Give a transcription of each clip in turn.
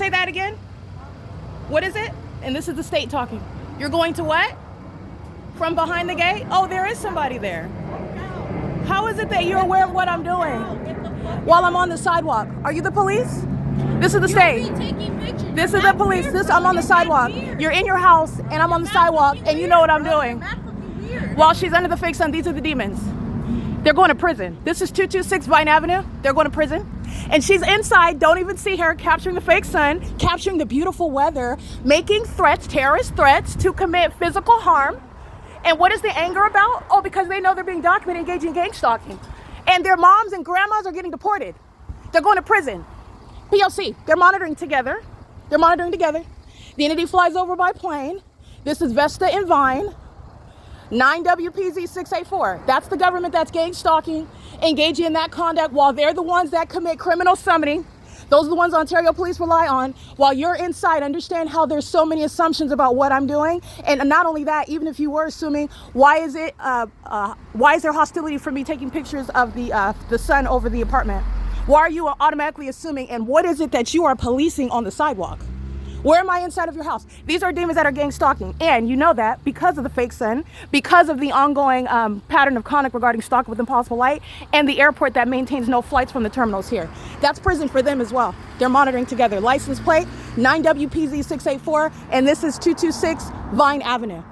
say that again? What is it? And this is the state talking. You're going to what? From behind the gate? Oh, there is somebody there. How is it that you're aware of what I'm doing while I'm on the sidewalk? Are you the police? This is the state. This is the police. I'm on the sidewalk. You're in your house and I'm on the sidewalk and you know what I'm doing. While she's under the fake sun, these are the demons. They're going to prison. This is 226 Vine Avenue. They're going to prison. And she's inside, don't even see her, capturing the fake sun, capturing the beautiful weather, making threats, terrorist threats to commit physical harm. And what is the anger about? Oh, because they know they're being documented engaging in gang stalking. And their moms and grandmas are getting deported. They're going to prison. P.O.C. They're monitoring together. They're monitoring together. The entity flies over by plane. This is Vesta and Vine. 9WPZ 684. That's the government that's gang stalking, engaging in that conduct while they're the ones that commit criminal summoning. Those are the ones Ontario police rely on. While you're inside, understand how there's so many assumptions about what I'm doing. And not only that, even if you were assuming, why is there hostility for me taking pictures of the sun over the apartment? Why are you automatically assuming, and what is it that you are policing on the sidewalk? Where am I inside of your house? These are demons that are gang stalking. And you know that because of the fake sun, because of the ongoing pattern of conduct regarding stalking with impossible light, and the airport that maintains no flights from the terminals here. That's prison for them as well. They're monitoring together. License plate, 9WPZ 684, and this is 226 Vine Avenue.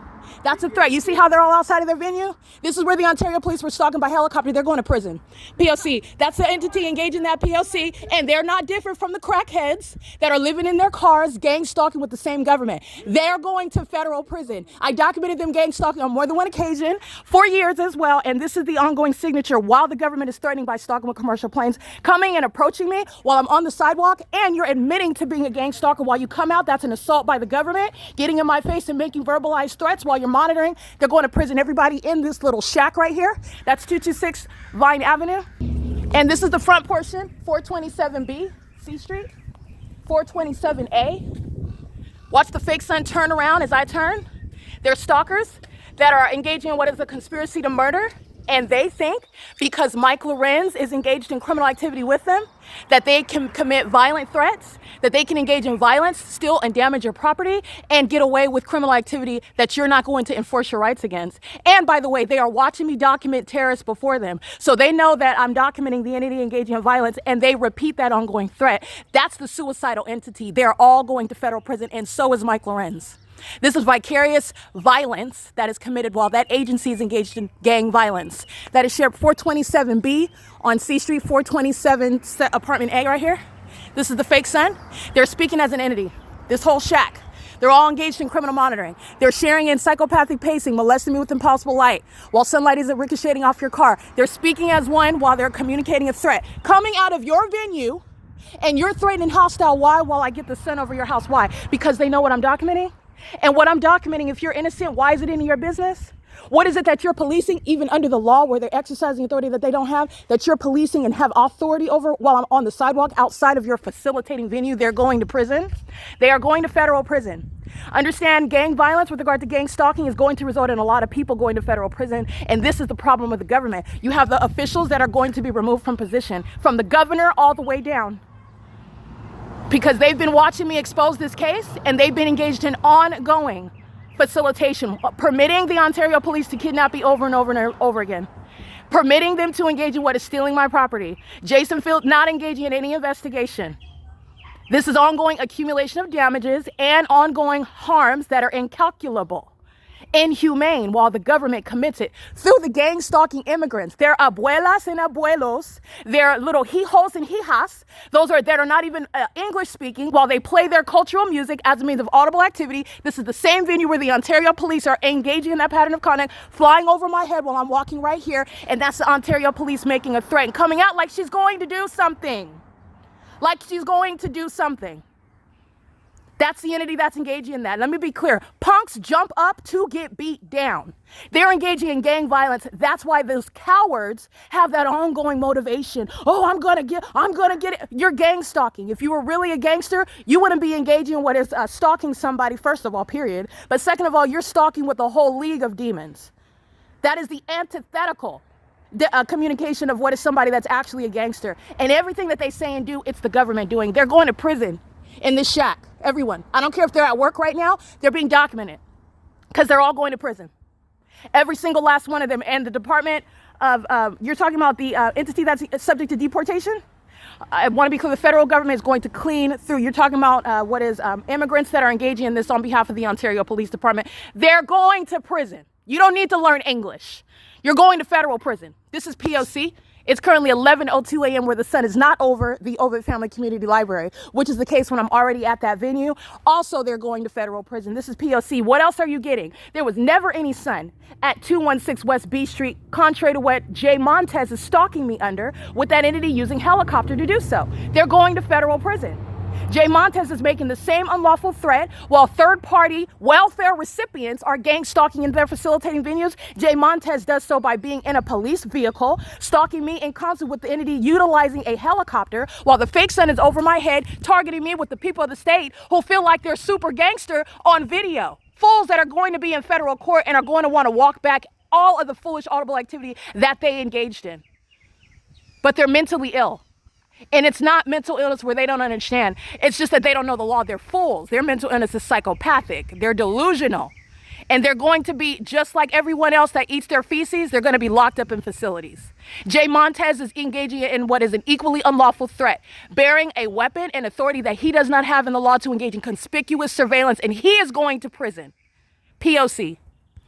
That's a threat. You see how they're all outside of their venue? This is where the Ontario police were stalking by helicopter. They're going to prison. P.O.C. That's the entity engaging that P.O.C. And they're not different from the crackheads that are living in their cars, gang stalking with the same government. They're going to federal prison. I documented them gang stalking on more than one occasion, 4 years as well. And this is the ongoing signature while the government is threatening by stalking with commercial planes, coming and approaching me while I'm on the sidewalk, and you're admitting to being a gang stalker while you come out. That's an assault by the government, getting in my face and making verbalized threats while you're monitoring. They're going to prison. Everybody in this little shack right here. That's 226 Vine Avenue. And this is the front portion, 427B, C Street, 427A. Watch the fake sun turn around as I turn. They're stalkers that are engaging in what is a conspiracy to murder. And they think because Mike Lorenz is engaged in criminal activity with them, that they can commit violent threats, that they can engage in violence, steal and damage your property, and get away with criminal activity that you're not going to enforce your rights against. And by the way, they are watching me document terrorists before them. So they know that I'm documenting the entity engaging in violence, and they repeat that ongoing threat. That's the suicidal entity. They're all going to federal prison, and so is Mike Lorenz. This is vicarious violence that is committed while that agency is engaged in gang violence. That is shared 427B on C Street, 427 apartment A right here. This is the fake sun. They're speaking as an entity. This whole shack. They're all engaged in criminal monitoring. They're sharing in psychopathic pacing, molesting me with impossible light, while sunlight isn't ricocheting off your car. They're speaking as one while they're communicating a threat. Coming out of your venue, and you're threatening hostile. Why? While I get the sun over your house. Why? Because they know what I'm documenting. And what I'm documenting, if you're innocent, why is it any of your business? What is it that you're policing, even under the law where they're exercising authority that they don't have, that you're policing and have authority over while I'm on the sidewalk outside of your facilitating venue? They're going to prison. They are going to federal prison. Understand, gang violence with regard to gang stalking is going to result in a lot of people going to federal prison. And this is the problem with the government. You have the officials that are going to be removed from position, from the governor all the way down. Because they've been watching me expose this case, and they've been engaged in ongoing facilitation, permitting the Ontario police to kidnap me over and over and over again, permitting them to engage in what is stealing my property. Jason Field not engaging in any investigation. This is ongoing accumulation of damages and ongoing harms that are incalculable. Inhumane while the government commits it through the gang stalking immigrants. Their abuelas and abuelos, their little hijos and hijas, those that are not even English speaking, while they play their cultural music as a means of audible activity. This is the same venue where the Ontario police are engaging in that pattern of conduct, flying over my head while I'm walking right here. And that's the Ontario police making a threat and coming out like she's going to do something. Like she's going to do something. That's the entity that's engaging in that. Let me be clear. Punks jump up to get beat down. They're engaging in gang violence. That's why those cowards have that ongoing motivation. Oh, I'm gonna get it. You're gang stalking. If you were really a gangster, you wouldn't be engaging in what is stalking somebody, first of all, period. But second of all, you're stalking with a whole league of demons. That is the antithetical communication of what is somebody that's actually a gangster. And everything that they say and do, it's the government doing. They're going to prison. in this shack. Everyone. I don't care if they're at work right now. They're being documented because they're all going to prison. Every single last one of them. And the Department of, you're talking about the entity that's subject to deportation? I want to be clear, the federal government is going to clean through. You're talking about immigrants that are engaging in this on behalf of the Ontario Police Department. They're going to prison. You don't need to learn English. You're going to federal prison. This is P.O.C. It's currently 11:02 a.m. where the sun is not over the Ovid Family Community Library, which is the case when I'm already at that venue. Also, they're going to federal prison. This is P.O.C. What else are you getting? There was never any sun at 216 West B Street, contrary to what Jay Montez is stalking me under, with that entity using helicopter to do so. They're going to federal prison. Jay Montez is making the same unlawful threat while third-party welfare recipients are gang stalking in their facilitating venues. Jay Montez does so by being in a police vehicle, stalking me in concert with the entity utilizing a helicopter while the fake sun is over my head, targeting me with the people of the state who feel like they're super gangster on video. Fools that are going to be in federal court and are going to want to walk back all of the foolish audible activity that they engaged in. But they're mentally ill. And it's not mental illness where they don't understand. It's just that they don't know the law. They're fools. Their mental illness is psychopathic. They're delusional. And they're going to be, just like everyone else that eats their feces, they're going to be locked up in facilities. Jay Montez is engaging in what is an equally unlawful threat, bearing a weapon and authority that he does not have in the law to engage in conspicuous surveillance, and he is going to prison. P.O.C.